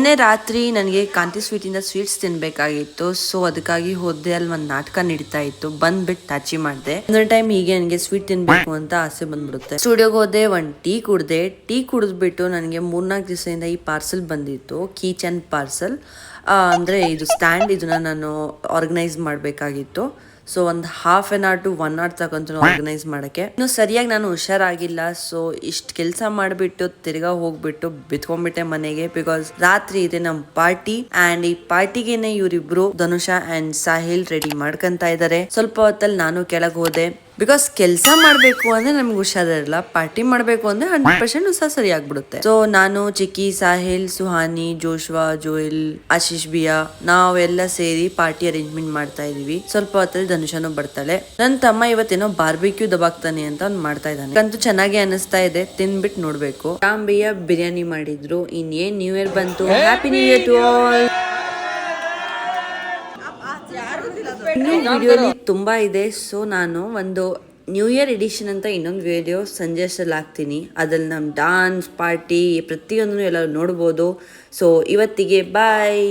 ನಿನ್ನೆ ರಾತ್ರಿ ನನಗೆ ಕಾಂತಿ ಸ್ವೀಟಿಂದ ಸ್ವೀಟ್ಸ್ ತಿನ್ಬೇಕಾಗಿತ್ತು. ಸೊ ಅದಕ್ಕಾಗಿ ಹೋದೆ, ಅಲ್ಲಿ ಒಂದು ನಾಟಕ ನಡೀತಾ ಇತ್ತು. ಬಂದ್ಬಿಟ್ಟು ಟಚಿ ಮಾಡಿದೆ. ಒಂದೊಂದು ಟೈಮ್ ಹೀಗೆ ನನಗೆ ಸ್ವೀಟ್ ತಿನ್ಬೇಕು ಅಂತ ಆಸೆ ಬಂದ್ಬಿಡುತ್ತೆ. ಸ್ಟುಡಿಯೋಗೆ ಹೋದೆ, ಒಂದು ಟೀ ಕುಡ್ದೆ. ಟೀ ಕುಡಿದ್ಬಿಟ್ಟು ನನಗೆ 3-4 ದಿವಸದಿಂದ ಈ ಪಾರ್ಸೆಲ್ ಬಂದಿತ್ತು, ಕೀಚನ್ ಪಾರ್ಸೆಲ್. ಅಂದರೆ ಇದು ಸ್ಟ್ಯಾಂಡ್, ಇದನ್ನ ನಾನು ಆರ್ಗನೈಸ್ ಮಾಡಬೇಕಾಗಿತ್ತು. ಸೊ ಒಂದು ½ ಟು 1 hour ತಗೊಂತು ಆರ್ಗನೈಸ್ ಮಾಡೋಕ್ಕೆ. ಇನ್ನು ಸರಿಯಾಗಿ ನಾನು ಹುಷಾರಾಗಿಲ್ಲ. ಸೊ ಇಷ್ಟು ಕೆಲಸ ಮಾಡಿಬಿಟ್ಟು ತಿರ್ಗಾ ಹೋಗ್ಬಿಟ್ಟು ಬಿತ್ಕೊಂಡ್ಬಿಟ್ಟೆ ಮನೆಗೆ. ಬಿಕಾಸ್ ರಾತ್ರಿ ಇದೆ ನಮ್ಮ ಪಾರ್ಟಿ, ಆ್ಯಂಡ್ ಈ ಪಾರ್ಟಿಗೆನೆ ಇವರಿಬ್ರು ಧನುಷಾ ಆ್ಯಂಡ್ ಸಾಹಿಲ್ ರೆಡಿ ಮಾಡ್ಕೊಂತ ಇದ್ದಾರೆ. ಸ್ವಲ್ಪ ಹೊತ್ತಲ್ಲಿ ನಾನು ಕೆಳಗೆ ಹೋದೆ. ಬಿಕಾಸ್ ಕೆಲಸ ಮಾಡಬೇಕು ಅಂದ್ರೆ ನಮ್ಗೆ ಹುಷಾರಿರಲ್ಲ, ಪಾರ್ಟಿ ಮಾಡಬೇಕು ಅಂದ್ರೆ 100% ಹುಷ ಸರಿ ಆಗ್ಬಿಡುತ್ತೆ. ಸೊ ನಾನು, ಚಿಕ್ಕಿ, ಸಾಹಿಲ್, ಸುಹಾನಿ, ಜೋಶ್ವಾ, ಜೋಯಲ್, ಆಶೀಶ್ ಬಿಯಾ, ನಾವೆಲ್ಲ ಸೇರಿ ಪಾರ್ಟಿ ಅರೇಂಜ್ಮೆಂಟ್ ಮಾಡ್ತಾ ಇದೀವಿ. ಸ್ವಲ್ಪ ಹೊತ್ತಲ್ಲಿ ಧನುಷಾನು ಬರ್ತಾಳೆ. ನನ್ನ ತಮ್ಮ ಇವತ್ತೇನೋ ಬಾರ್ಬಿಕ್ಯೂ ದಬಾಕ್ತಾನೆ ಅಂತ ಅವ್ನು ಮಾಡ್ತಾ ಇದ್ದಾನೆ. ಅಂತೂ ಚೆನ್ನಾಗಿ ಅನಿಸ್ತಾ ಇದೆ, ತಿನ್ಬಿಟ್ಟು ನೋಡ್ಬೇಕು. ರಾಂಬಿಯ ಬಿರಿಯಾನಿ ಮಾಡಿದ್ರು. ಇನ್ನೇನ್ ನ್ಯೂ ಇಯರ್ ಬಂತು, happy new year to all. ವಿಡಿಯೋಲಿ ತುಂಬಾ ಇದೆ. ಸೊ ನಾನು ಒಂದು ನ್ಯೂ ಇಯರ್ ಎಡಿಷನ್ ಅಂತ ಇನ್ನೊಂದು ವಿಡಿಯೋ ಸಂಜೆ ಅಷ್ಟಲ್ಲಿ ಹಾಕ್ತೀನಿ. ಅದ್ರಲ್ಲಿ ನಮ್ಮ ಡಾನ್ಸ್ ಪಾರ್ಟಿ ಪ್ರತಿಯೊಂದನ್ನು ಎಲ್ಲ ನೋಡ್ಬೋದು. ಸೊ ಇವತ್ತಿಗೆ ಬಾಯ್.